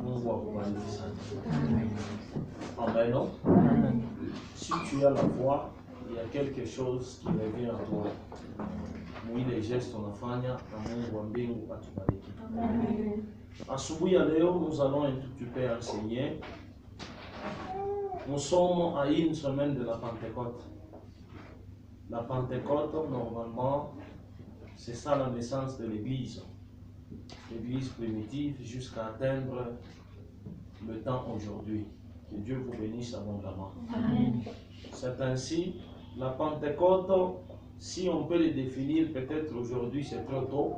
Mungu akubariki sana. Amen. Si tu as la foi, il y a quelque chose qui revient à toi. Mwile gestes unafanya na Mungu wa mbingu atubariki. Asubuhi ya leo, nous allons un tout petit peu enseigner. Nous sommes à une semaine de la Pentecôte. La Pentecôte, normalement, c'est ça la naissance de l'Église. L'Église primitive jusqu'à atteindre le temps aujourd'hui. Que Dieu vous bénisse abondamment. C'est ainsi, la Pentecôte, si on peut le définir, peut-être aujourd'hui c'est trop tôt.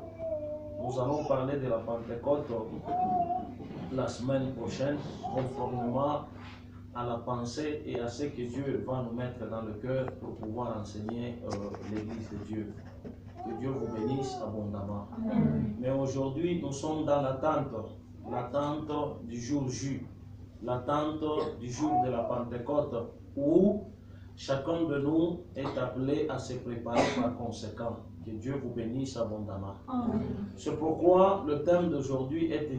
Nous allons parler de la Pentecôte la semaine prochaine, conformément à la pensée et à ce que Dieu va nous mettre dans le cœur pour pouvoir enseigner l'Église de Dieu. Que Dieu vous bénisse abondamment. Mais aujourd'hui, nous sommes dans l'attente du jour J, l'attente du jour de la Pentecôte, où chacun de nous est appelé à se préparer par conséquent. Que Dieu vous bénisse abondamment. C'est pourquoi le thème d'aujourd'hui est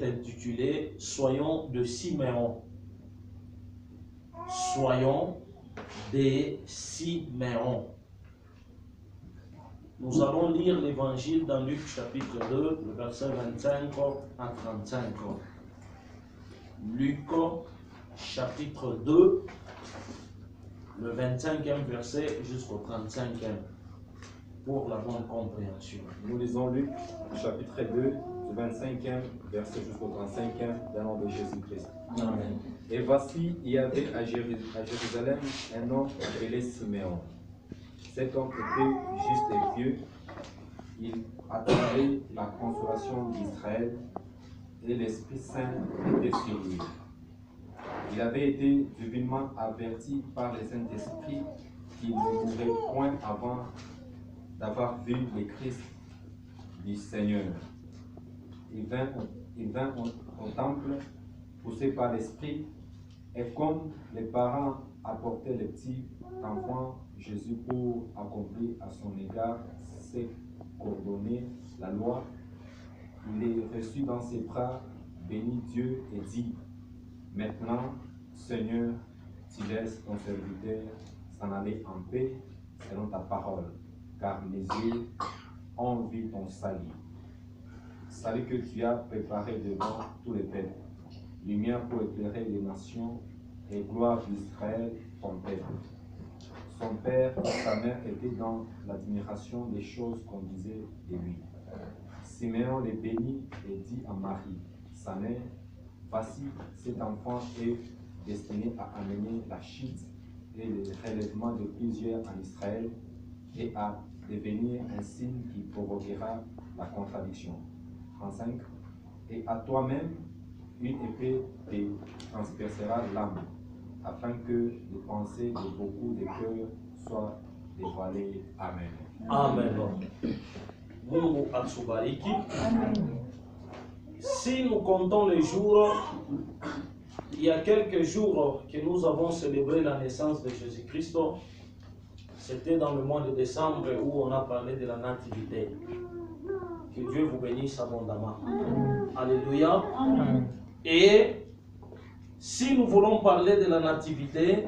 intitulé « Soyons de Siméon ». Soyons des Siméon. Nous allons lire l'évangile dans Luc chapitre 2, le verset 25 à 35. Luc chapitre 2, le 25e verset jusqu'au 35e, pour la bonne compréhension. Nous lisons Luc chapitre 2, du 25e verset jusqu'au 35e, dans le nom de Jésus-Christ. Amen. Et voici, il y avait à Jérusalem un homme appelé Siméon. Cet homme était juste et vieux. Il attendait la consolation d'Israël et l'Esprit Saint était sur lui. Il avait été divinement averti par le Saint-Esprit qu'il ne mourrait point avant d'avoir vu le Christ du Seigneur. Il vint au temple, poussé par l'Esprit, et comme les parents apportaient le petit enfant Jésus pour accomplir à son égard ce qu'ordonnait la loi, il est reçu dans ses bras, bénit Dieu et dit: Maintenant, Seigneur, tu laisses ton serviteur s'en aller en paix selon ta parole, car mes yeux ont vu ton salut. Salut que tu as préparé devant tous les peuples, lumière pour éclairer les nations et gloire d'Israël, ton peuple. Son père et sa mère étaient dans l'admiration des choses qu'on disait de lui. Siméon les bénit et dit à Marie, sa mère: Voici, cet enfant est destiné à amener la chute et le relèvement de plusieurs en Israël et à devenir un signe qui provoquera la contradiction. 35. Et à toi-même, une épée te transpercera l'âme, afin que les pensées de beaucoup de cœurs soient dévoilées. Amen. Amen. Mungu atubariki. Si nous comptons les jours, il y a quelques jours que nous avons célébré la naissance de Jésus-Christ. C'était dans le mois de décembre où on a parlé de la nativité. Que Dieu vous bénisse abondamment. Alléluia. Et si nous voulons parler de la nativité,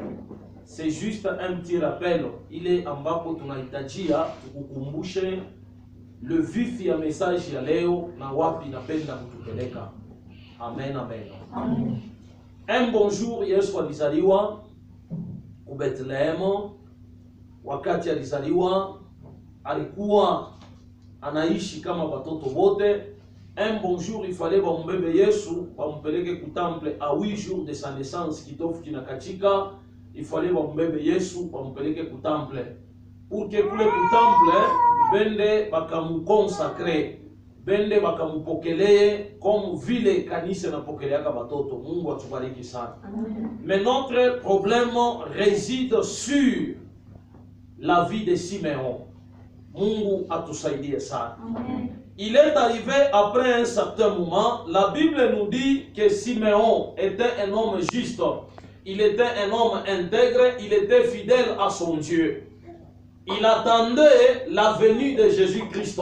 c'est juste un petit rappel. Ile ambapo tunahitajia tukukumbushe le vif ya message ya leo na wapi napenda kutupeleka. Amen, amen. Un bonjour, Yesu alizaliwa ku Bethlehem. Wakati alizaliwa alikuwa anaishi kama watoto wote. Un bonjour, il fallait bambebe Yesu bampeleke ku temple à 8 jours de sa naissance kitofu kinakatika. Il fallait bambebe Yesu bampeleke ku temple pour que kule ku temple bende bakamukonsacre, bende bakamupokeleye comme vile kanisa napokeleaka batoto. Mungu atubariki sana. Mais notre problème réside sur la vie de Siméon. Mungu atusaidie sana. Il est arrivé après un certain moment, la Bible nous dit que Siméon était un homme juste, il était un homme intègre, il était fidèle à son Dieu. Il attendait la venue de Jésus-Christ.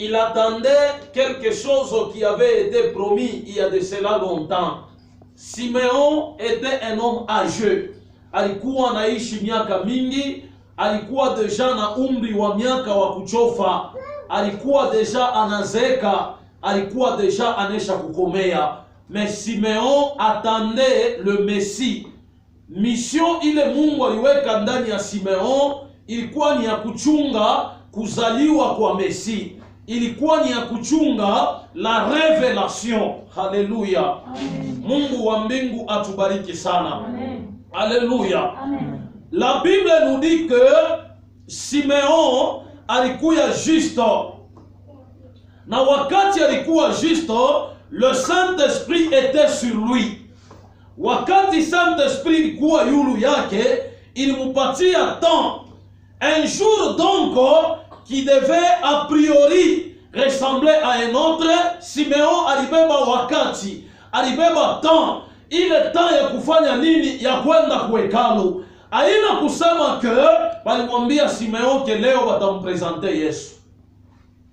il attendait quelque chose qui avait été promis il y a de cela longtemps. Simeon était un homme âgé. Alikuwa anaishi miaka mingi, alikuwa deja na umri wa miaka wa kuchofa, alikuwa deja anazeeka, alikuwa deja anesha kukomea. Mais Simeon attendait le Messie. Mission ile Mungu aliweka ndani ya Simeon ilikuwa ni ya kuchunga kuzaliwa kwa Messi. Ilikuwa ni ya kuchunga la revelation. Haleluya. Mungu wa mbingu atubariki sana. Amen. Alléluia. Amen. La Bible nous dit que Simeon alikuwa juste. Na wakati alikuwa juste, le Saint-Esprit était sur lui. Wakati Saint-Esprit ilikuwa yulu yake, ilimupatia temps. Un jour donc qui devait a priori ressembler à un autre, Simeon alibeba wakati, alibeba temps. Ile temps ya kufanya nini? Ya kwenda kuhekalu. Haina kusema que walimwambia Simeon que leo watampresenter Yesu.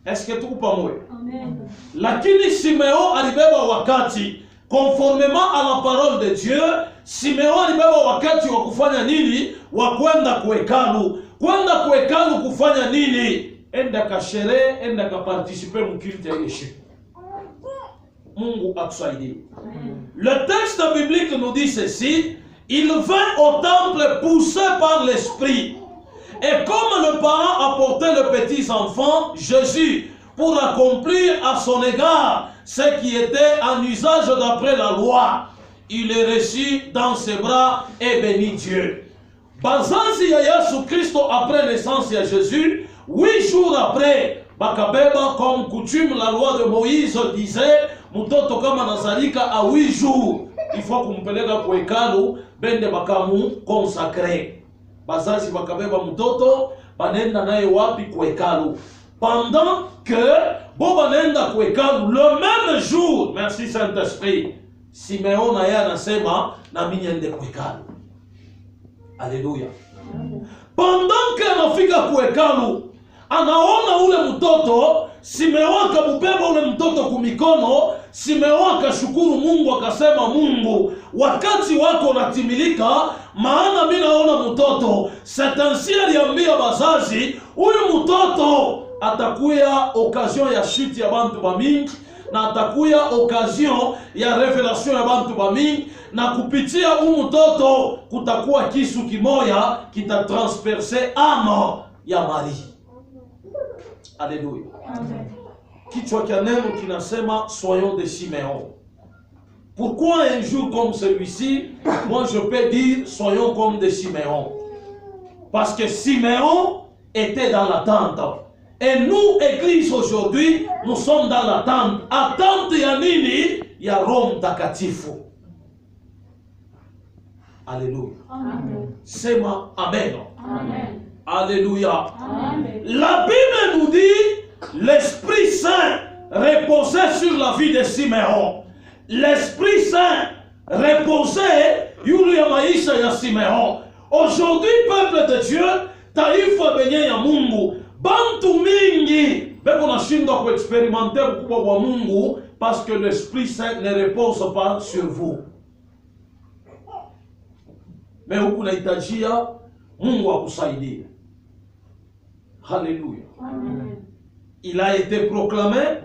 Est-ce que tuko pamoja? Amen. Lakini Simeon alibeba wakati conformément à la parole de Dieu. Simeon alibeba wakati wa kufanya nini? Wa kwenda kuhekalu. Kwenda kuhekalu kufanya nini? Enda kashere, enda kaparticiper mkilte ya Yesu. Mungu atusaidie. Le texte biblique nous dit ceci: il vint au temple poussé par l'esprit. Et comme le parent apportait le petit enfant, Jésus, pour accomplir à son égard ce qui était en usage d'après la loi, il est reçu dans ses bras et bénit Dieu. Bazazi ya Yesu Christo après naissance ya Jésus, 8 jours après, bakabeba comme coutume la loi de Moïse disait, mtoto kama nazalika à 8 jours, il faut kumpeleka kwa hekalu, bende bakamu consacré. Bazazi bakabeba mtoto, banenda naye wapi kwa hekalu. Pendant que bo banenda kwa hekalu, le même jour, merci Saint-Esprit, Simeon naye anasema na mimi niende kwa hekalu. Alléluia. Pendant que anafika kwa hekalu, anaona ule mtoto, Simeon akamubeba ule mtoto kumikono. Simeon akashukuru Mungu, akasema, Mungu, wakati wako unatimilika, maana mimi naona mtoto. C'est ainsi aliambia bazazi, huyu mtoto atakuya occasion ya chute ya bantu bamingi, na atakuya occasion ya revelation ya bantu bamingi, na kupitia huyu mtoto kutakuwa kisu kimoya kitatransperce amo ya Maria. Alléluia. Amen. Kichwa cha neno kinasema soyons des Simeon. Pourquoi un jour comme celui-ci, moi je peux dire soyons comme des Simeon? Parce que Simeon était dans l'attente. Et nous, Église aujourd'hui, nous sommes dans l'attente. Attente ya nini? Ya Roho Mtakatifu. Alléluia. Amen. Sema Amen. Amen. Alléluia. Amen. La Bible nous dit l'Esprit Saint reposait sur la vie de Simeon. L'Esprit Saint reposait sur la maisha ya Simeon. Aujourd'hui, peuple de Dieu, taifa benye ya Mungu, bantu mingi beko nashindwa kuexperimenter ukubwa wa Mungu parce que l'Esprit Saint ne repose pas sur vous. Mais huku nahitajia Mungu akusaidie. Alléluia. Amen. Il a été proclamé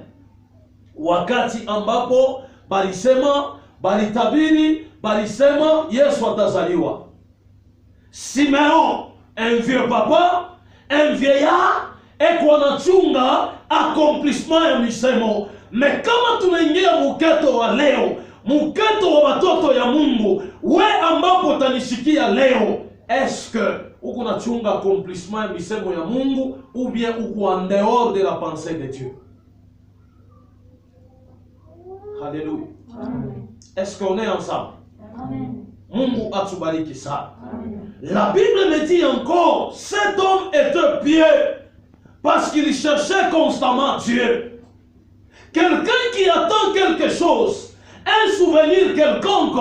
wakati ambapo balisema, balitabiri, balisema Yesu atazaliwa. Simeon, un vieux papa, un vieillard, eko anachunga accomplissement ya misemo. Mais kama tunaingia muketo wa leo, muketo wa watoto ya Mungu, we ambapo tanishikia leo, est-ce que uko nachunga accomplissement ya misemo ya Mungu ou bien uko en dehors de la pensée de Dieu? Alléluia. Amen. Est-ce qu'on est ensemble? Amen. Mungu atubariki sana. La Bible me dit encore, cet homme était pieux parce qu'il cherchait constamment Dieu. Quelqu'un qui attend quelque chose, un souvenir quelconque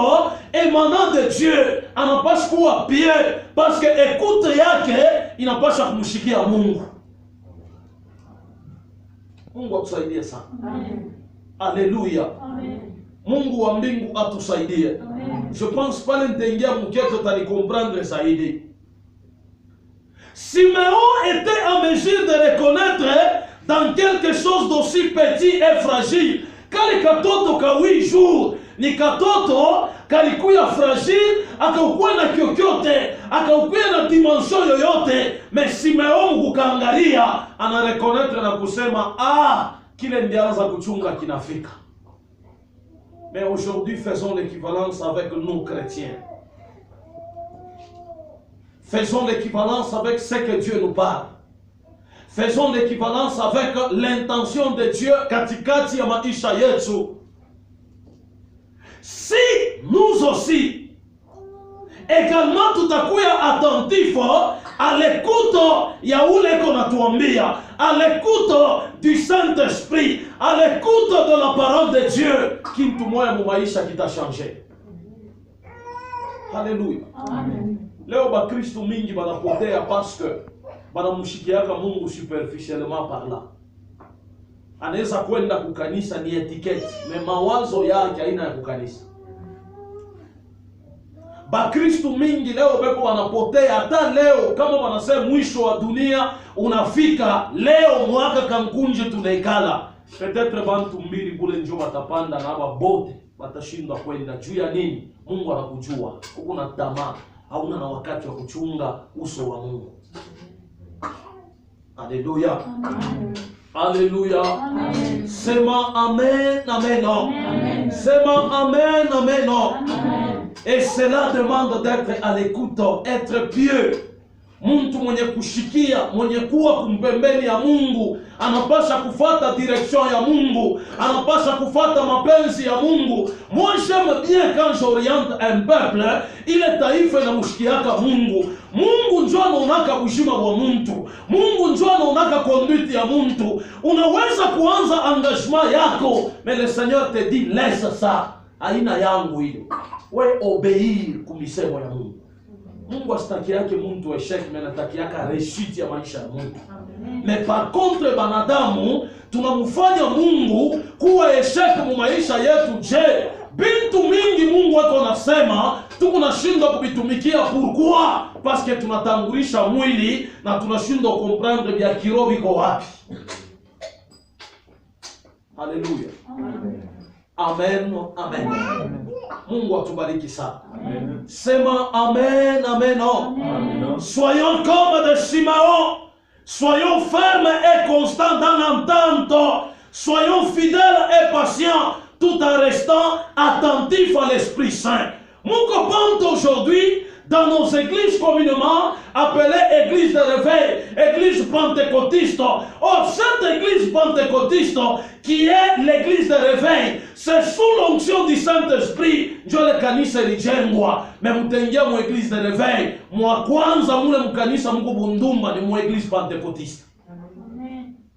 émanant de Dieu, anapaswa kuwa pieux parce que écoute yake inapaswa kumshikia Mungu. Mungu atusaidie sana. Alléluia. Mungu wa mbingu atusaidie. Je pense pale nitaingia mketo tali comprendre zaidi. Simeon était en mesure de reconnaître dans quelque chose d'aussi petit et fragile. Kale katoto ka 8 jours ni katoto kalikuya fragile, akaukuwa na kyokyote, akaukuwa na dimension yoyote, mais Simeon kukaangalia ana reconnaître na kusema kile ndianza kuchunga kinafika. Mais aujourd'hui faisons l'équivalence avec nous chrétiens. Faisons l'équivalence avec ce que Dieu nous parle. Faisons l'équivalence avec l'intention de Dieu katikati ya maisha yetu. Si nous aussi, également tutakuya attentif à l'écoute ya ule konatuambia, à l'écoute du Saint-Esprit, à l'écoute de la parole de Dieu, kintu moya mu maisha kita changer. Alléluia. Amen. Leo ba Kristo mingi banapotea parce que banamshikiaka Mungu superficiellement par là. Anaweza kwenda kukanisa ni etiketi, na mawazo yake haina ya kukanisa. Ba Kristo mingi leo beko wanapotea. Hata leo kama wanasema mwisho wa dunia unafika, leo mwaka kankunje tunaikala, peut-être bantu mbili kule njo watapanda na aba bote watashindwa kwenda. Juu ya nini? Mungu anakujua. Uko na tamaa, hauna na wakati wa kuchunga uso wa Mungu. Alléluia. Alléluia. Sema amen, amen, non. Sema amen, amen, non. Et cela demande d'être à l'écoute, être pieux. Mtu mwenye kushikia, mwenye kuwa kumpembeni ya Mungu, anapasha kufuata direction ya Mungu, anapasha kufuata mapenzi ya Mungu. Moi j'aime bien quand j'oriente un peuple, ile taifa inamshikiaka Mungu. Mungu ndio anaonaka ushima wa mtu. Mungu ndio anaonaka conduite ya mtu. Unaweza kuanza engagement yako, mais le Seigneur te dit laisse ça. Haina yangu ile. We obéir kumisemo ya Mungu. Mungu asitaki yake mtu eshek, mais anataki yake réussite ya maisha ya mtu. Mais par contre banadamu tunamfanya Mungu kuwa eshek mu maisha yetu. Je, bintu mingi Mungu wako nasema tukunashindwa kubitumikia. Pourquoi? Parce que tunatangulisha mwili na tunashindwa comprendre vya kiroho biko wapi. Alléluia. Amen, amen. Mungu atubariki sana. Sema amen, amen, amen. Soyons comme de Simeon. Soyons fermes et constants dans l'entente. Soyons fidèles et patients tout en restant attentifs à l'Esprit Saint. Mon copain aujourd'hui, dans nos églises communément appelées églises de réveil, églises pentecôtistes. Or, cette église pentecôtiste qui est l'église de réveil, c'est sous l'onction du Saint-Esprit. Je le kanisa lijengwa. Mais mutengia mu église de réveil, mwa kwanza mule mkanisa mko Bundumba ni mu église pentecôtiste.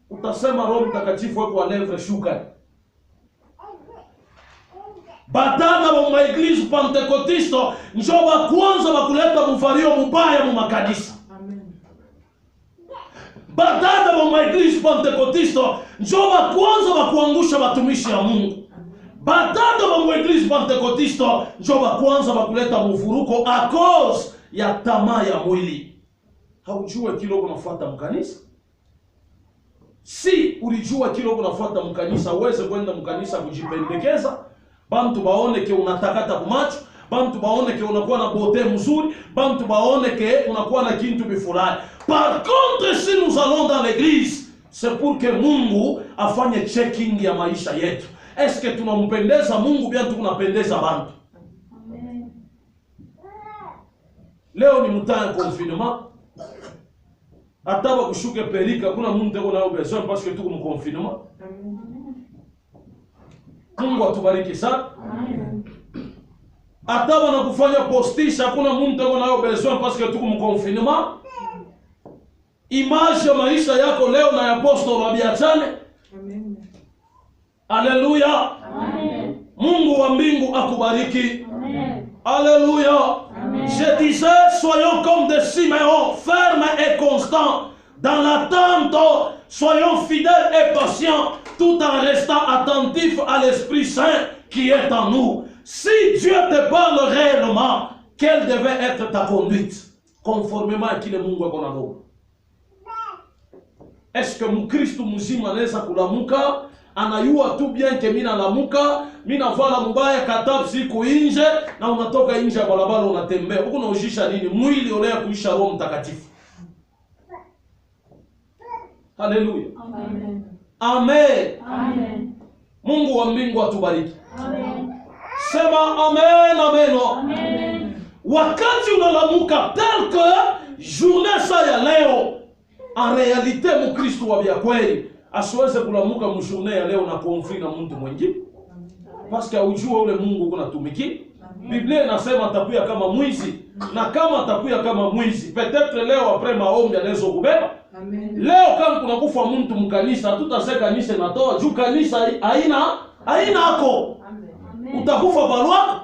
Utasema Roho Mtakatifu wako wa lèvre shuka. Badala wa maeglise pentecôtiste njo wa kwanza wakuleta mfario mubaya mu makanisa. Badala wa maeglise pentecôtiste njo wa kwanza wakuangusha watumishi ya Mungu. Badala wa maeglise pentecôtiste njo wa kwanza wakuleta mvuruko a cause ya tamaa ya mwili. Haujue kile unafuata mkanisa? Si ulijua kile unafuata mkanisa, uweze kwenda mkanisa kujipendekeza. Bantu baone ke unatakata kumacho, bantu baone ke unakuwa na bote mzuri, bantu baone ke unakuwa na kintu bifurahi. Par contre, si nous allons dans l'église, c'est pour que Mungu afanye checking ya maisha yetu. Est-ce que tunampendeza Mungu bien tunapendeza bantu? Amen. Leo ni mtaa confinement. Ataba kushuke perika, kuna mtu ako nayo besoin parce que tuko mu confinement. Mungu atubariki sana. Amen. Ataba na kufanya postisha, kuna mtu ako nayo besoin parce que tuko mu confinement. Image ya maisha yako leo na ya apostol wabiachane. Amen. Alléluia. Amen. Mungu wa mbingu akubariki. Amen. Alléluia. Amen. Je disais, soyons comme des Simeon, fermes et constants Dans l'attente, soyons fidèles et patients, tout en restant attentifs à l'Esprit Saint qui est en nous. Si Dieu te parle réellement, quelle devait être ta conduite, conformément à kile Mungu ako naomba? Est-ce que Mkristo mzima anaweza kulamuka anayua tu bien ke mina lamuka, mina vala mubaya katabu siku nje na unatoka nje ya barabara unatembea? Huko unaujisha nini? Mwili ulea kuisha Roho Mtakatifu. Haleluya. Amen. Amen. Amen. Mungu wa mbingu atubariki. Amen. Sema amen, amen. Amen. Wakati unalamuka tel que journée sa ya leo, en réalité Mkristo wa bia kweli asiweze kulamuka mjournée ya leo na konfli na mtu mwingine, parce que ujue ule Mungu kuna tumiki. Biblia inasema atakuya kama mwizi, na kama atakuya kama mwizi peut-être leo après maombi anaweza kubeba. Leo kama kuna kufa mtu mkanisa, tutasema kanisa natoa juu kanisa haina ako. Utakufa balwa.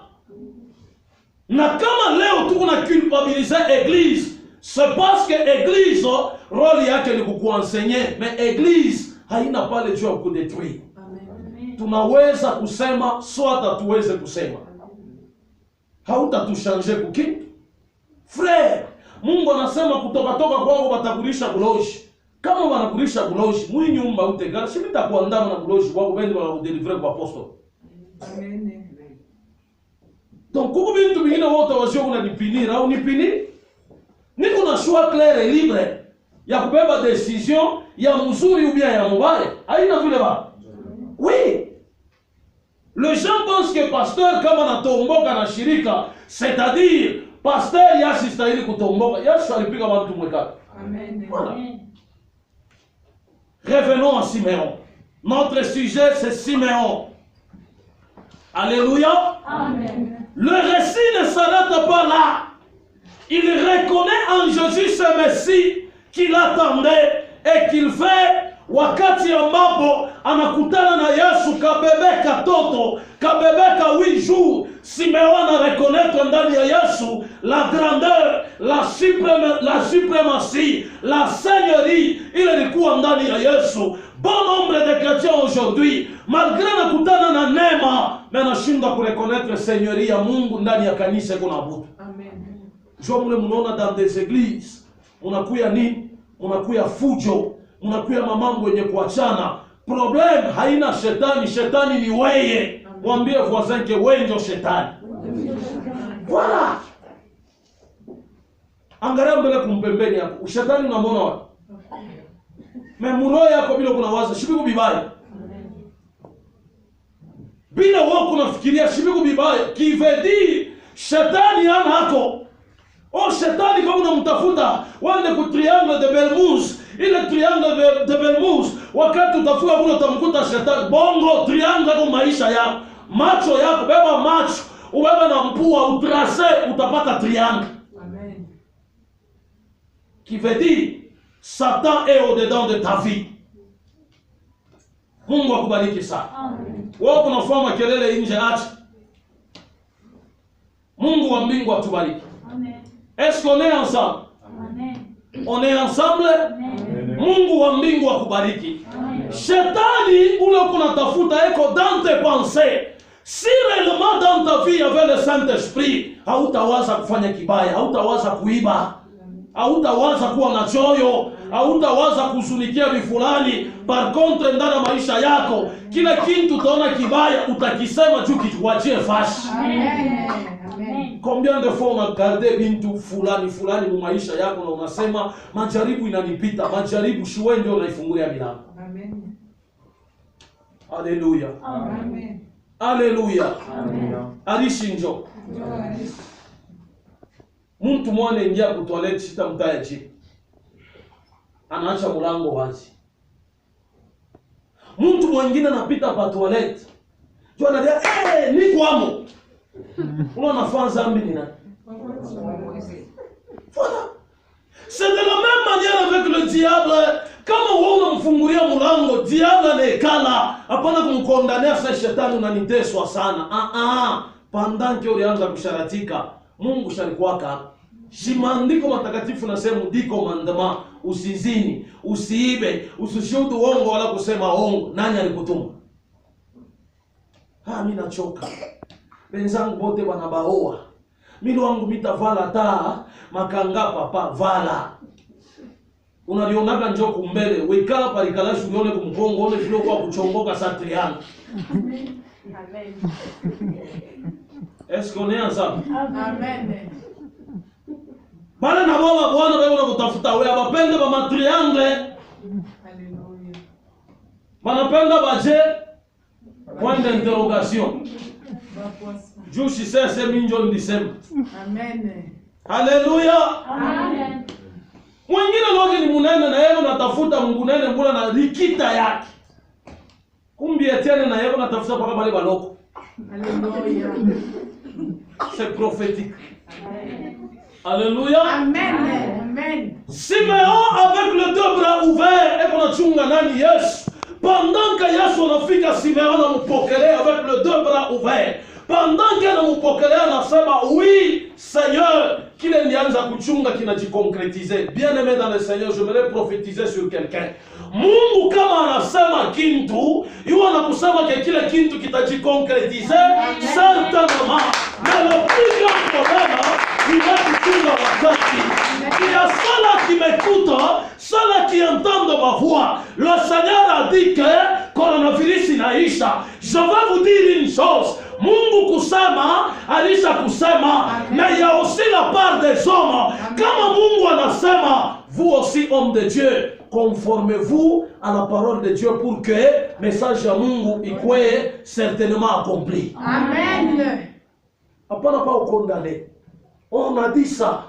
Na kama leo tuko na culpabiliser église, c'est parce que église rôle yake ni kukuenseigner, mais église haina pale juu ya kudetruire. Tunaweza kusema soit hatuweze kusema. Hautatushanje kuki? Frère, Mungu anasema kutoka kwao watakulisha buloji. Kama wanakulisha buloji, mwi nyumba utegala, si nitakuandama na buloji wao wende wanaudeliver kwa apostol. Amen. Donc kuko bintu bingine wote wazio kuna nipinira au nipini? Niko na choix clair et libre ya kubeba decision ya mzuri ou bien ya mubaya. Haina vile ba. Oui. Les gens pensent que pasteur kama anatomboka na shirika, c'est-à-dire pasteur yasistahili kutomboka. Yesu alipiga watu mwekati. Amen. Voilà. Revenons à Simeon. Notre sujet c'est Simeon. Alléluia. Amen. Le récit ne s'arrête pas là. Il reconnaît en Jésus ce Messie qu'il attendait et qu'il fait. Wakati ambapo anakutana na Yesu kabebe katoto, kabebe ka 8 jours, Simeon anareconnaître ndani ya Yesu la grandeur, la suprématie, la seigneurie. Il ilikuwa ndani ya Yesu. Bon nombre de chrétiens aujourd'hui, malgré nakutana na neema, mais anashindwa kureconnaître seigneurie ya Mungu ndani ya kanisa iko na butu. Amen. Jo mule munaona dans des églises, munakuya nini? Munakuya fujo. Munakuya mamambo yenye kuachana. Problem haina shetani, shetani ni weye. Mwambie voisin ke wewe ndio shetani. Voilà. Angalia mbele kumpembeni yako. Shetani unamwona wapi? Memulo yako bila kuna waza shibiku bibaya. Bila wewe kunafikiria shibiku bibaya, qui veut dire shetani hana hako. Oh shetani kama unamtafuta, wende ku triangle de Bermude. Ile triangle de Bermude, wakati utafuka kule utamkuta shetani. Bongo triangle kwa maisha yako. Macho yako, beba macho, ubeba na mpua, utrase, utapata triangle. Amen. Qui veut dire, Satan est au-dedans de ta vie. Mungu akubariki sana. Amen. Wewe unafanya kelele nje acha. Mungu wa mbingu atubariki. Amen. Est-ce qu'on est ensemble? Amen. On est ensemble? Amen. Mungu wa mbingu akubariki. Amen. Shetani ule kunatafuta eko dans tes pensées. Si réellement dans ta vie avec le Saint-Esprit, hautawaza kufanya kibaya, hautawaza kuiba, hautawaza kuwa na choyo, hautawaza kusunikia vifulani. Par contre ndani ya maisha yako, kila kitu utaona kibaya utakisema juu kiwachie fashi. Amen. Combien de fois on a gardé bintu fulani mu maisha yako na unasema majaribu inanipita, majaribu shwe ndio unaifungulia milango. Amen. Alléluia. Amen. Alléluia. Amen. Alishinjo. Mtu mwana ingia ku toilet sita mtaya chini. Anaacha mlango wazi. Mtu mwingine anapita pa toilet. Tu anadia niko amo. Unafanya zambi ni nani? Voilà. C'est de la même manière avec le diable. Kama wewe unamfungulia mlango, diable anekala, hapana kumkondania sasa shetani unaniteswa sana. Pendant que ulianza kusharatika, Mungu shalikuwaka. Maandiko matakatifu nasema 10 commandements: usizini, usiibe, usishuhudu uongo wala kusema uongo. Nani alikutuma? Mimi nachoka. Wenzangu bote wanabaoa. Mimi wangu mitavala taa makanga papa vala. Unalionaka njoko mbele, wekala parikala shulione kumkongo, one vile kwa kuchongoka sa triangle. Amen. Est-ce qu'on est ensemble? Amen. Bale na baba bwana wewe unakutafuta wewe abapende ba matriangle. Alléluia. Banapenda baje point d'interrogation. Jushi sasa minjo ndisema. Amen. Haleluya. Amen. Mwingine logi ni munene na yeye unatafuta mungunene mbona na rikita yake. Kumbi etiane na yeye unatafuta paka bale baloko. Alléluia. C'est prophétique. Amen. Alléluia. Amen. Amen. Simeon avec les 2 bras ouverts et qu'on a chunga nani Yesu. Pendant que Yesu anafika Simeon anamupokelea avec les 2 bras ouverts. Pendant que anamupokelea anasema oui Seigneur, kile nianza kuchunga kinajiconcrétiser. Bien-aimé dans le Seigneur, je voudrais prophétiser sur quelqu'un. Mungu kama anasema kintu, yuko anakusema ke kile kintu kitajiconcrétiser certainement. Mais le plus grand problème, il va kuchunga wakati. Il y a ceux-là qui m'écoutent, ceux-là qui entendent ma voix. Le Seigneur a dit que coronavirus inaisha. Je vais vous dire une chose. Mungu kusema, alisha kusema. Mais il y a aussi la part des hommes. Kama Mungu anasema, vous aussi hommes de Dieu, conformez-vous à la parole de Dieu pour que le message de Mungu ikuwe certainement accompli. Amen. Apana pas au condamner. On a dit ça.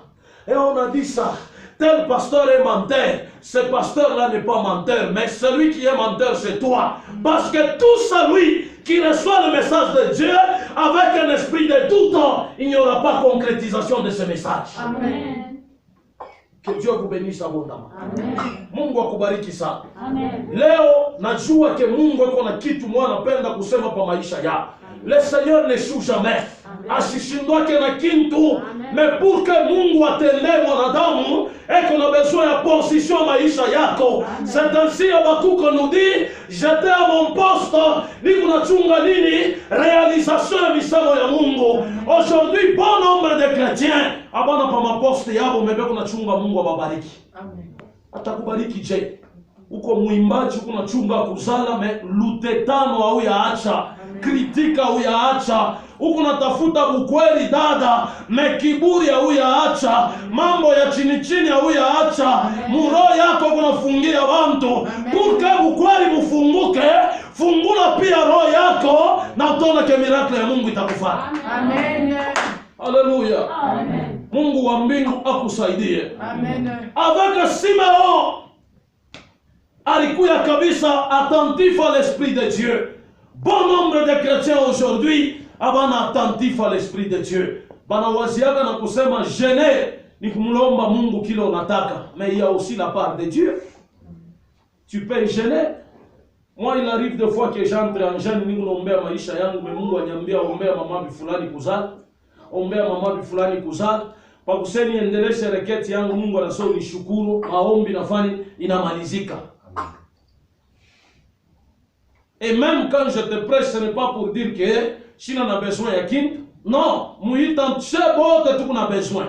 Et on a dit ça. Tel pasteur est menteur. Ce pasteur-là n'est pas menteur. Mais celui qui est menteur, c'est toi. Parce que tout celui qui reçoit le message de Dieu avec un esprit de doute, il n'y aura pas concrétisation de ce message. Amen. Que Dieu vous bénisse abondamment. Amen. Mungu akubariki sana. Amen. Leo najua ke Mungu yuko na kitu mwana anapenda kusema kwa maisha yako. Le Seigneur n'échoue jamais. Asishindwake na kintu. Mais pour que Mungu atende mwanadamu, et qu'on a besoin de position à maisha yako. C'est ainsi Habakkuk nous dit, j'étais à mon poste, ni kuna chunga nini, réalisation ya misamo ya Mungu. Aujourd'hui, bon nombre de chrétiens, abana pa maposte yabo, mebe kuna chunga Mungu ababariki. Amen. Atakubariki je. Uko muimbaji uko nachunga kuzala me lutetano au yaacha, kritika au yaacha, uko natafuta ukweli dada, me kiburi au yaacha, mambo ya chini chini au yaacha, muro yako kunafungia watu, purke ukweli mufunguke, fungula pia roho yako na utaona ke miracle ya Mungu itakufanya. Amen. Haleluya. Amen. Mungu wa mbingu akusaidie. Amen. Avec Simeon alikuya kabisa attentif à l'esprit de Dieu. Bon nombre de chrétiens aujourd'hui abana attentif à l'esprit de Dieu. Bana waziaga na kusema jeûner ni kumlomba Mungu kile unataka, mais il y a aussi la part de Dieu. Tu peux jeûner. Moi il arrive des fois que j'entre en jeûne ni kuombea maisha yangu, mais Mungu anyambia ombea mama fulani kuzaa. Ombea mama fulani kuzaa. Kwa kuseni endeleshe reketi yangu, Mungu anasema nishukuru, maombi nafanya inamalizika. Et même quand je te prêche, ce n'est pas pour dire que si on a besoin de kind. Non, muita chebote tu kuna besoin.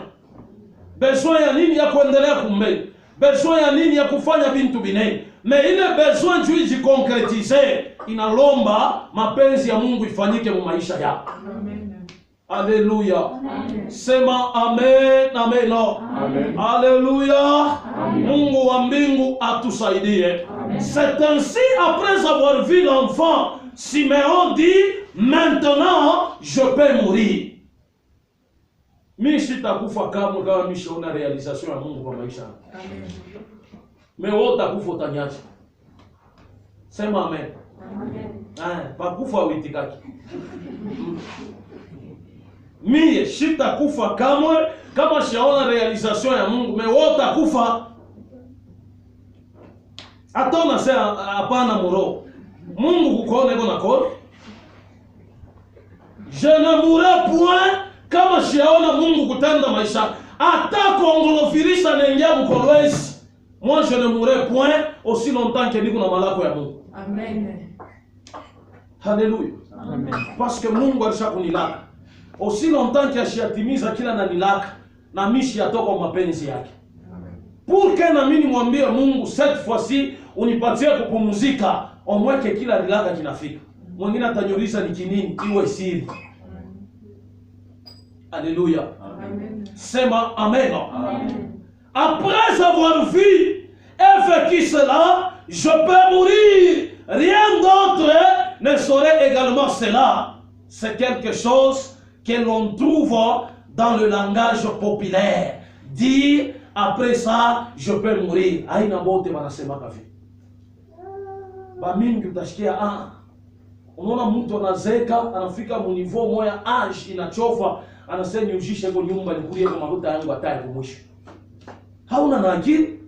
Besoin ya nini ya kuendelea kumbele? Besoin ya nini ya kufanya bintu binene? Mais ile besoin tu jiconcrétiser, inalomba mapenzi ya Mungu ifanyike mu maisha yako. Amen. Alléluia. Amen. Sema amen, amen. Amen. Alléluia. Mungu wa mbingu atusaidie. C'est ainsi, après avoir vu l'enfant, Simeon dit, maintenant je peux mourir. Mimi sitakufa kama mishaona realisation ya Mungu kwa maisha. Amen. Mais wewe utakufa utanyacha. Sema amen. Amen. Pakufa uitikaki. Mie sitakufa kama shaona realisation ya Mungu, mais wewe utakufa. Atona sema hapana muro. Mungu kukuona iko na kodi. Je ne mourrai point kama shaona Mungu kutenda maisha. ata kongolofirisha nengia bukolwezi, moi je ne mourrai point aussi longtemps que niko na malako ya Mungu. Amen. Haleluya. Amen. Parce que Mungu alishakunilaka. Aussi longtemps que ashiatimiza kila nanilaka, na mishi yatoka mapenzi yake. Pour que na mimi nimwambie Mungu cette fois-ci unipatie kupumzika, omweke kila nilaka kinafika. Mwingine atanyuliza ni kinini, iwe siri. Alléluia. Amen. Sema amen. Amen. Après avoir vu et vécu cela, je peux mourir. Rien d'autre ne saurait également cela. C'est quelque chose que l'on trouve dans le langage populaire. Dire après ça, je peux mourir. Aina bote wanasema kavi. Ba mingi utashikia unaona mtu anazeka, anafika mu niveau moya age inachofa, anasema niujishe kwa nyumba nikulie kwa mafuta yangu ataye kwa mwisho. Hauna na akili?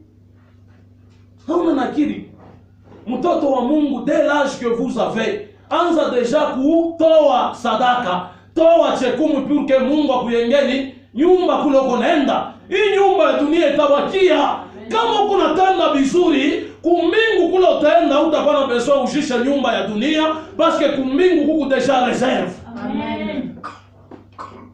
Hauna na akili? Mtoto wa Mungu, dès l'âge que vous avez, anza deja kutoa sadaka, toa chekumi pour que Mungu akuyengeni nyumba kule uko naenda. Hii nyumba ya dunia itabakia. Kama kuna tenda vizuri, kumbingu kule utaenda utakuwa na besoin ujisha nyumba ya dunia parce que kumbingu kuku deja reserve. Amen.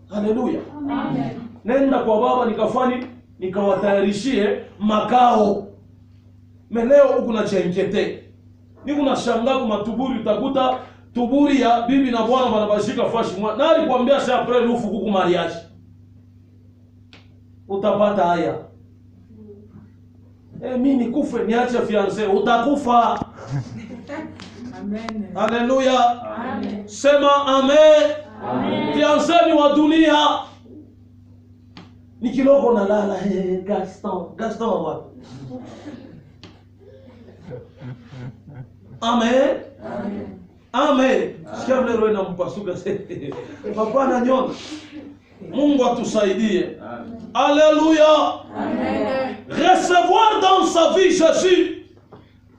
Haleluya. Amen. Nenda kwa baba nikafani nikawatayarishie makao. Meleo huku na chenkete. Niko na shangaa kwa matuburi, utakuta tuburi ya bibi na bwana wanabashika fashi mwa. Na alikwambia sasa après lufu kuku mariage. Utapata haya. Mimi nikufe niache fiancé, utakufa. Amen. Haleluya. Amen. Sema amen. Amen. Fiancé ni wa dunia. Ni kiloko na lala Gaston wapi? Amen. Amen. Amen. Sikia vile roho inampasuka sasa. Papa na nyona. Mungu atusaidie. Alléluia. Amen. Recevoir dans sa vie Jésus.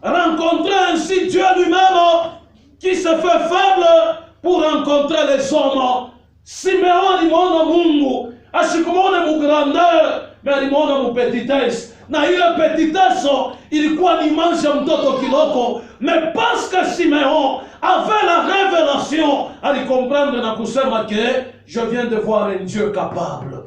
Rencontrer ainsi Dieu lui-même qui se fait faible pour rencontrer les hommes. Simeon alimwona Mungu, asikumwona mu grandeur, mais alimwona mu petitesse. Na ile petitesse ilikuwa ni image ya mtoto kiloko, mais parce que Simeon avait la révélation, alikomprendre na kusema que je viens de voir un Dieu capable.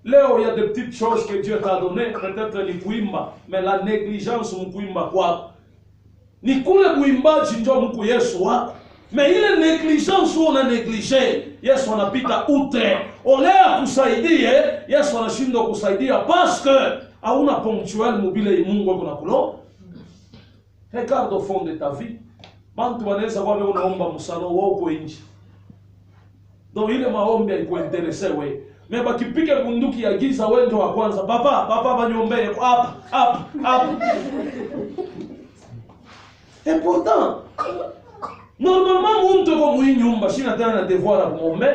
Léo, il y a des petites choses que Dieu t'a données, peut-être ni kuimba, mais la négligence mkuimba kwako. Ni kule kuimbaji ndio mku Yesu wako. Mais ile négligence una négligé, Yesu anapita outre. Olea kusaidie, Yesu anashindwa kusaidia parce que hauna ponctuel mobile Mungu kuna kulo. Regarde au fond de ta vie. Bantu wanaweza kwa leo unaomba msano wako nje. Donc ile maombi haikuinteresse wewe. Mais bakipike bunduki ya giza wewe ndio wa kwanza. Papa banyombee up. Et pourtant, normalement mtu kwa mwi nyumba shina tena na devoir à kumombe.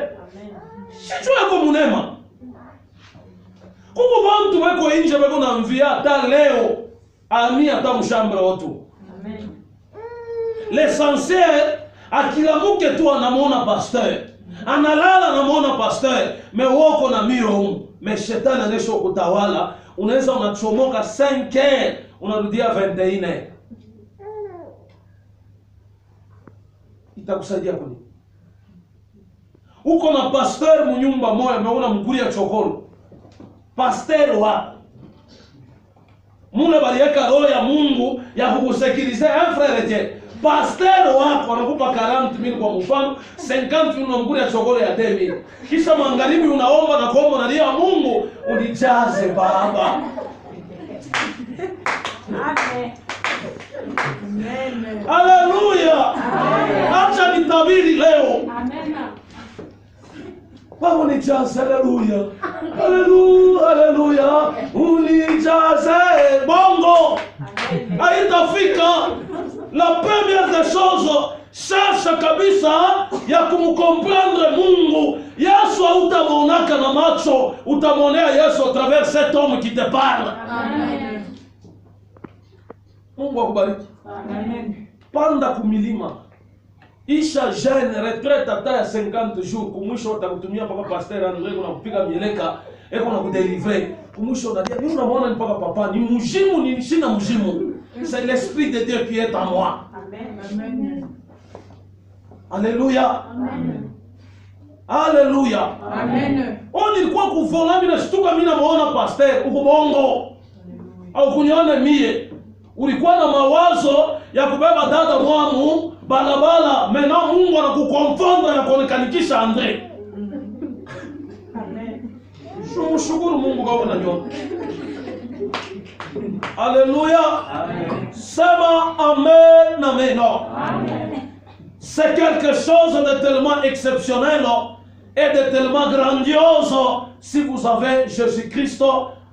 Sijua kwa munema. Kuko bantu wako nje bako na mvia hata leo ami hata mshamba watu. Amen. L'essentiel akilamuke tu anamwona pasteur. Analala anamwona pasteur, mais wako na mio mais shetani anesho kutawala, unaweza unachomoka 5h, unarudia 21h. Itakusaidia kuni. Uko na pasteur munyumba moya, umeona mkuri ya chokolo. Pasteur wa muna balieka roho ya Mungu ya kukusekirize frère je. Pasteur wako anakupa 40,000 kwa mfano, 50,000 unamkuri ya chokolo ya 10,000. Kisha magharibi unaomba na kuomba unalia Mungu unijaze baba. Amen. Amen. Haleluya. Acha nitabiri leo. Amen. Baba unijaze, haleluya. Haleluya. Unijaze bongo. Haitafika. La première des choses, cherche kabisa ya kumcomprendre Mungu. Yesu utamonaka na macho, utamonea Yesu à travers cet homme qui te parle. Amen. Mungu akubariki. Amen. Panda kumilima. isha jeune retraite hata ya 50 jours, kumwisho utakutumia mpaka pasteur Andre kuna kupiga mieleka eko na kudélivrer. Kumwisho unadia mimi unaona mpaka papa ni mjimu ni sina mjimu. C'est l'esprit de Dieu qui est en moi. Amen. Amen. Alléluia. Amen. Alléluia. Amen. On nilikuwa kuvola mimi nashtuka mimi namuona pasteur uko bongo. Au kuniona mie. Ulikuwa na mawazo ya kubeba dada mwamu balabala, maintenant Mungu anakukonfronta na kuonekanikisha Andre. Amen. Shukuru Mungu kwa unajua. Alléluia. Amen. Sema amen, amen. Amen. C'est quelque chose de tellement exceptionnel et de tellement grandiose si vous avez Jésus-Christ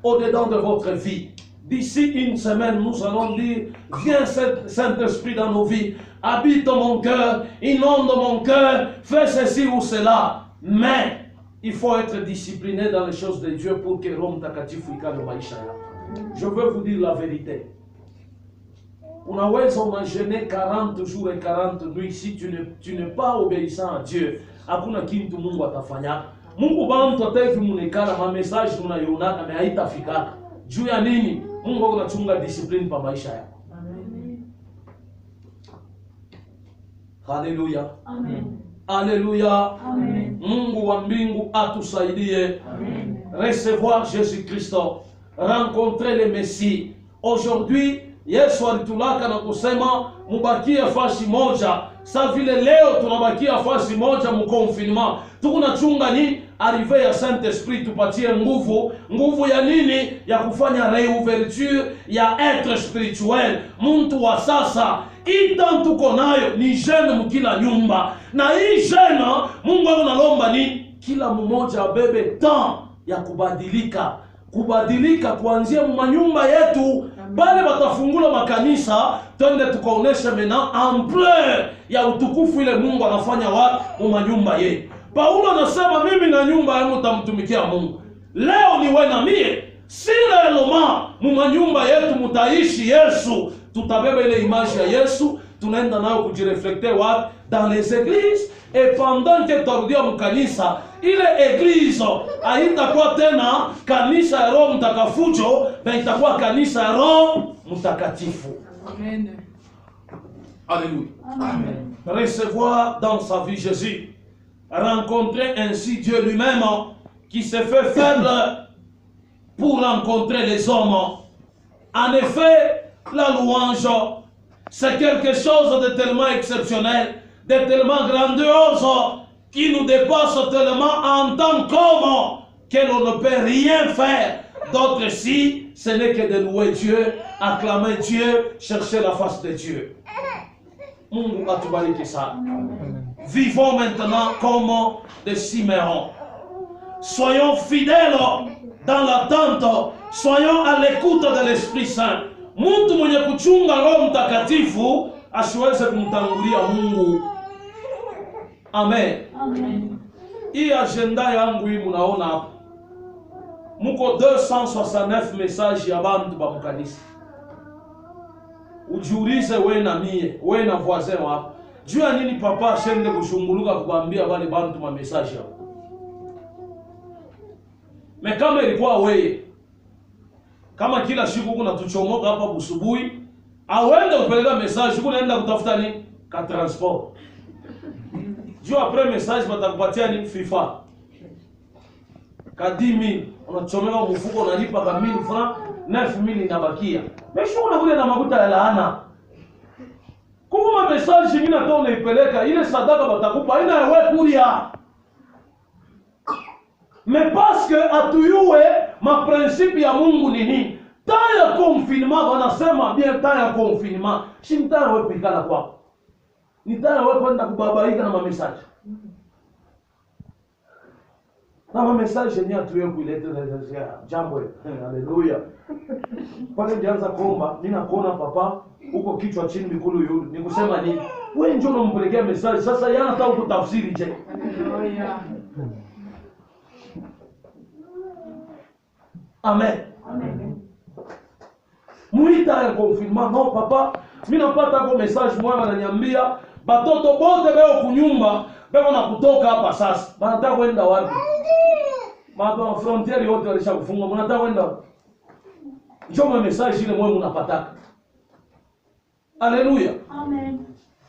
au-dedans de votre vie. D'ici une semaine, nous allons dire, viens Saint-Esprit dans nos vies, habite mon cœur, inonde mon cœur, fais ceci ou cela. Mais il faut être discipliné dans les choses de Dieu pour que Rome takatifu ikale maisha yako. Je veux vous dire la vérité. Unaweza umagene 40 jours et 40 nuits si tu n'es pas obéissant à Dieu. Hakuna kitu Mungu atafanya. Mungu bantu atahivi munekala ma message tunayonaka na haitafika. Juu ya nini? Mungu anachunga discipline pa maisha yako. Amen. Haleluya. Amen. Haleluya. Amen. Mungu wa mbingu atusaidie. Amen. Recevoir Jésus-Christ, rencontrer le Messie. Aujourd'hui, Yesu alitulaka na kusema mubakie fasi moja. Sa vile leo tunabakia fasi moja mkonfinement. Tukunachunga ni arrivée ya Saint-Esprit tupatie nguvu ya nini? Ya kufanya réouverture ya être spirituel. Muntu wa sasa itan tuko nayo ni jeune mkila nyumba. Na hii jeune Mungu analomba ni kila mmoja abebe temps ya kubadilika kuanzia manyumba yetu. Bale batafungula makanisa twende tukaonesha mena ampleur ya utukufu ile Mungu anafanya mu manyumba yetu. Paulo anasema mimi na nyumba yangu tamtumikia Mungu. Leo ni wewe na mie. Si leloma mu manyumba yetu mutaishi Yesu. Tutabeba ile image ya Yesu, tunaenda nayo kujireflecter dans les églises, et pendant que tarudia mkanisa ile église haitakuwa tena kanisa ya Roho Mtakafujo, na itakuwa kanisa ya Roho Mtakatifu. Amen. Alléluia. Amen. Recevoir dans sa vie Jésus, rencontrer ainsi Dieu lui-même qui s'est fait faible pour rencontrer les hommes. En effet, la louange, c'est quelque chose de tellement exceptionnel, de tellement grandiose, qui nous dépasse tellement en tant qu'homme que l'on ne peut rien faire d'autre si ce n'est que de louer Dieu, acclamer Dieu, chercher la face de Dieu. Mungu atubariki sana. Vivons maintenant comme des Siméon. Soyons fidèles dans l'attente, soyons à l'écoute de l'Esprit Saint. Mtu mwenye kuchunga Roho Mtakatifu asiweze kumtangulia Mungu. Amen. Amen. Hii agenda yangu hii munaona hapa. Muko 269 message ya bantu ba mkanisa. Ujiulize wewe na mie, wewe na voisin hapa. Jua nini papa ashende kushunguluka kukwambia wale bantu ma message hapo. Kama ilikuwa wewe, kama kila siku kuna tuchomoka hapa busubuhi, awende kupeleka message, kunaenda kutafuta nini? Ka transport. Juu après message batakupatia ni FIFA. Ka 10,000, unachomeka mfuko unalipa ka 1000 francs, 9,000 inabakia. Mesho unakuja na makuta ya laana. Kuma message nyingine hata unaipeleka, ile sadaka batakupa ina wewe kulia. Mais parce que atuyue ma principe ya Mungu ni nini? Temps ya confinement wanasema bien temps ya confinement. Si mtana wewe pikala kwako. Ni temps wewe kwenda kubabaika na ma message. Na ma message yenyewe atuye kuileta jambo. Haleluya. Pale ndianza kuomba, mimi nakuona papa uko kichwa chini mikulu yule. Nikusema nini? Wewe njoo unampelekea message. Sasa yana hata ukutafsiri je? Haleluya. Amen. Amen. Muita ya confinement. Non papa, mimi napata kwa message mwana ananiambia Batoto bote beo kunyumba beko na kutoka hapa sasa. Banataka kwenda wapi? Mato frontiere yote walisha kufunga. Mnataka kwenda wapi? Njoo message ile mwe mnapataka. Haleluya. Amen.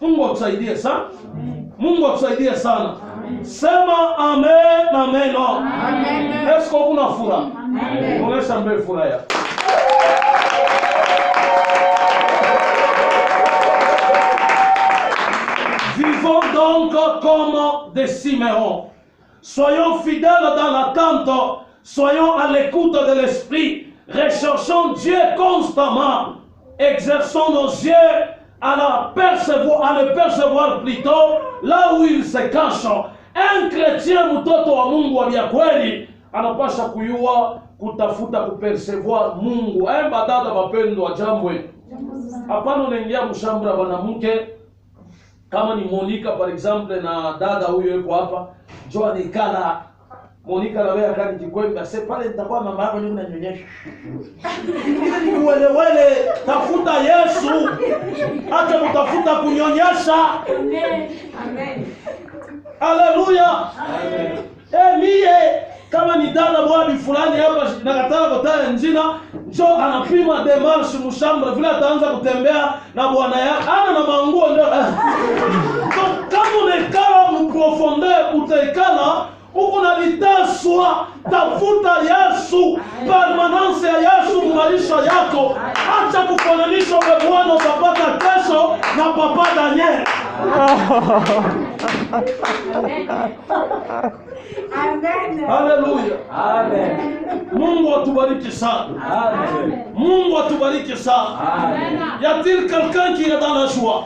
Mungu akusaidie sana. Amen. Mungu akusaidie sana. Amen. Sema amen na amen. Amen. Esko kuna furaha? Amen. Onyesha mbele furaha yako. Vivons donc comme des Siméons. Soyons fidèles dans l'attente. Soyons à l'écoute de l'Esprit. Recherchons Dieu constamment. Exerçons nos yeux à le percevoir plutôt là où il se cache. Un chrétien mtoto wa Mungu wa kweli anapasha kuyua kutafuta kupercevoir Mungu. Dada mapendo wa jambo hili. Hapana unaingia mshambra ya mwanamke kama ni Monica par exemple na dada huyo yuko hapa. Njoo nikala Monica na wewe akani kikwembe sasa pale nitakuwa mama yako nyinyi unanyonyesha. Wele tafuta Yesu. Acha kutafuta kunyonyesha. Amen. Amen. Haleluya. Amen. Mie kama ni dada bwabi fulani hapa nakataka kutaya njina, njoo anapima demarche mshambra vile ataanza kutembea na bwana yake. Ana na manguo ndio. Kama unekala mprofondeur utaikala uko na litaswa, tafuta Yesu, permanence ya Yesu maisha yako. Acha kufananisha na Bwana utapata kesho na papa Daniel. Amen. Haleluya. Amen. Mungu atubariki sana. Amen. Mungu atubariki sana. Amen. Y a-t-il quelqu'un qui est dans la joie?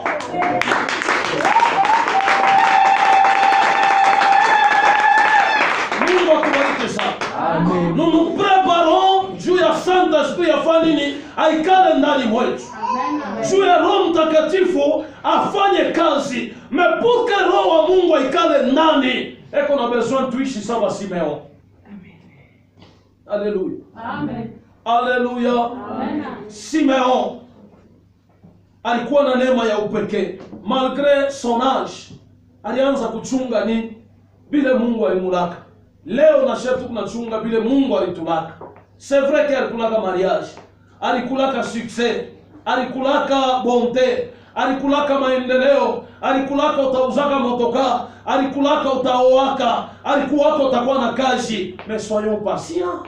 Mungu atubariki sana. Amen. Nous nous préparons juu ya Saint-Esprit afanye nini? Aikale ndani mwetu. Juu ya Roho Mtakatifu afanye kazi. Mais pour que Roho wa Mungu aikale ndani, eko na besoin tuishi sawa Simeon. Alléluia. Amen. Alléluia. Amen. Simeon alikuwa na neema ya upekee. Malgré son âge, alianza kuchunga nini? Bile Mungu alimulaka. Leo na shetu tunachunga bile Mungu alitulaka. C'est vrai que alikulaka mariage, alikulaka succès, alikulaka bonté, alikulaka maendeleo, alikulaka utauzaka motoka, alikulaka utaoaka, alikuwaka utakuwa na kazi. Mais soyons patients.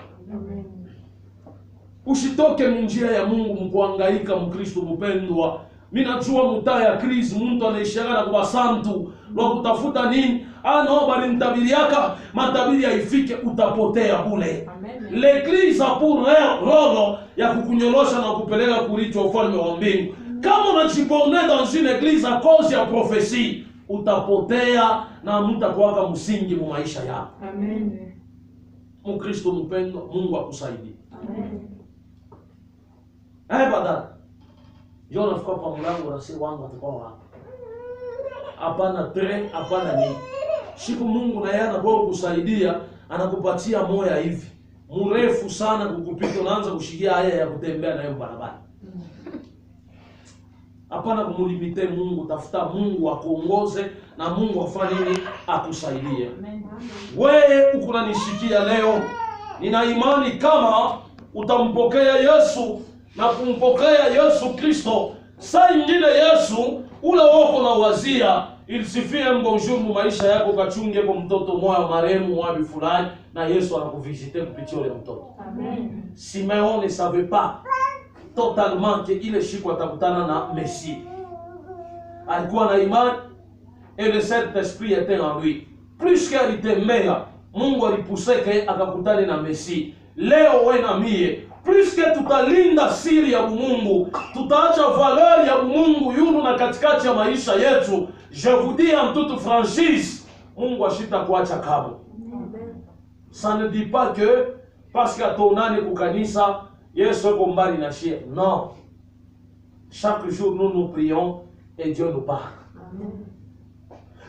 Usitoke njia ya Mungu mkuhangaika Mkristo mpendwa. Mimi najua mtaa ya krizi mtu anaishaka na kwa santu wa kutafuta nini? No bali nitabiriaka matabiri haifike utapotea kule. L'église a pour rôle ya kukunyorosha na kupeleka kuricho ufalme wa mbingu. Kama unajibonea dans une église à cause ya prophétie, utapotea na mtakuwa msingi mu maisha yako. Amen. Mkristo mpendwa, Mungu akusaidie. Amen. Badala. Njoo nafika pa mlango na si wangu atakuwa hapa. Hapana tre, hapana nini. Siku Mungu na yeye anakuwa kusaidia, anakupatia moyo hivi. Mrefu sana kukupita unaanza kushikia haya ya kutembea nayo barabara. Hapana kumulimite Mungu, tafuta Mungu akuongoze na Mungu afanye nini? Akusaidie. Wewe ukunanishikia leo, nina imani kama utampokea Yesu na kumpokea Yesu Kristo, saa ingine Yesu ule wako na wazia, il suffit un bonjour mu maisha yako kachunge kwa mtoto moya maremu wabi fulani na Yesu anakuvisite kupitia ule mtoto. Amen. Simeon ne savait pas totalement que ile siku atakutana na Messie. Alikuwa na imani et le Saint-Esprit était en lui. Plus qu'il était meilleur, Mungu alipousse que akakutane na Messie. Leo wewe na mie, plus que tutalinda siri ya Mungu, tutaacha valeur ya Mungu yunu na katikati ya maisha yetu. Je vous dis en toute franchise, Mungu ashita kuacha kabo. Ça ne dit pas que parce que atonane kukanisa Yesu yuko mbali na shia. Non. Chaque jour nous nous prions et Dieu nous parle.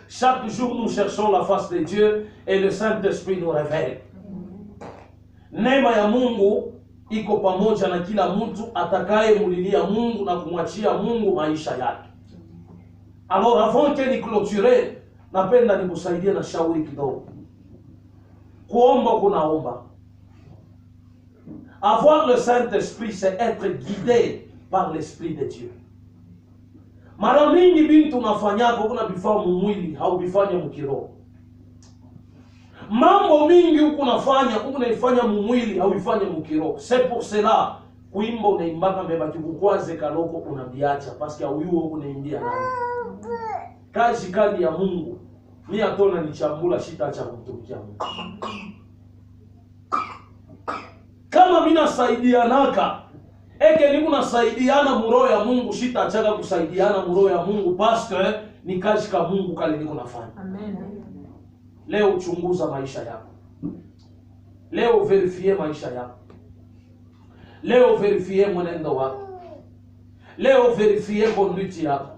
Chaque jour nous cherchons la face de Dieu et le Saint-Esprit nous révèle. Neema ya Mungu iko pamoja na kila mtu atakaye mulilia Mungu na kumwachia Mungu maisha yake. Alors avant que ni clôturer, napenda nikusaidie na shauri kidogo. Kuomba kunaomba. Avoir le Saint-Esprit, c'est être guidé par l'Esprit de Dieu. Mara mingi bintu unafanyako kuna bifanya mwili au bifanya mkiroho. Mambo mingi huku unaifanya mwili au ifanye mkiroho. C'est pour cela kuimba unaimbaka mbeba kikukwaze kaloko unabiacha parce que huyu huko unaimbia nani? Kazi kali ya Mungu. Mimi atona nichambula shita cha kumtumikia Mungu. Kama mimi nasaidianaka eke niku nasaidiana muroho ya Mungu, shita achaka kusaidiana muroho ya Mungu parce que ni kazi ka Mungu kale niko nafanya. Amen. Leo uchunguza maisha yako. Leo verifie maisha yako. Leo verifie mwenendo wako. Leo verifie conduite yako.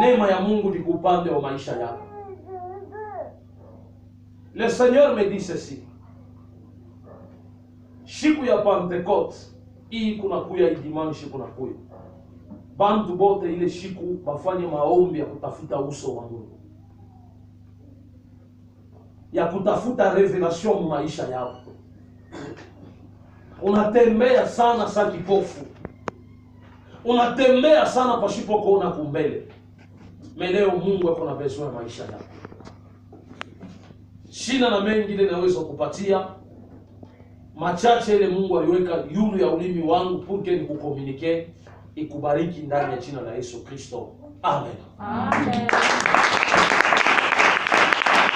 Neema ya Mungu ni upande wa maisha yako. Le Seigneur me dit ceci. Siku ya Pentecote, hii kuna kuya dimanche kuna kuya. Bantu bote ile siku bafanye maombi ya kutafuta uso wa Mungu. Ya kutafuta revelation maisha yako. Unatembea sana sa kipofu. Unatembea sana pasipo kuona kumbele. Leo Mungu ako na besoin ya maisha yako. Sina na mengi ile naweza kupatia. Machache ile Mungu aliweka yulu ya ulimi wangu pour que nikukomunike, ikubariki ndani ya jina la Yesu Kristo. Amen. Amen.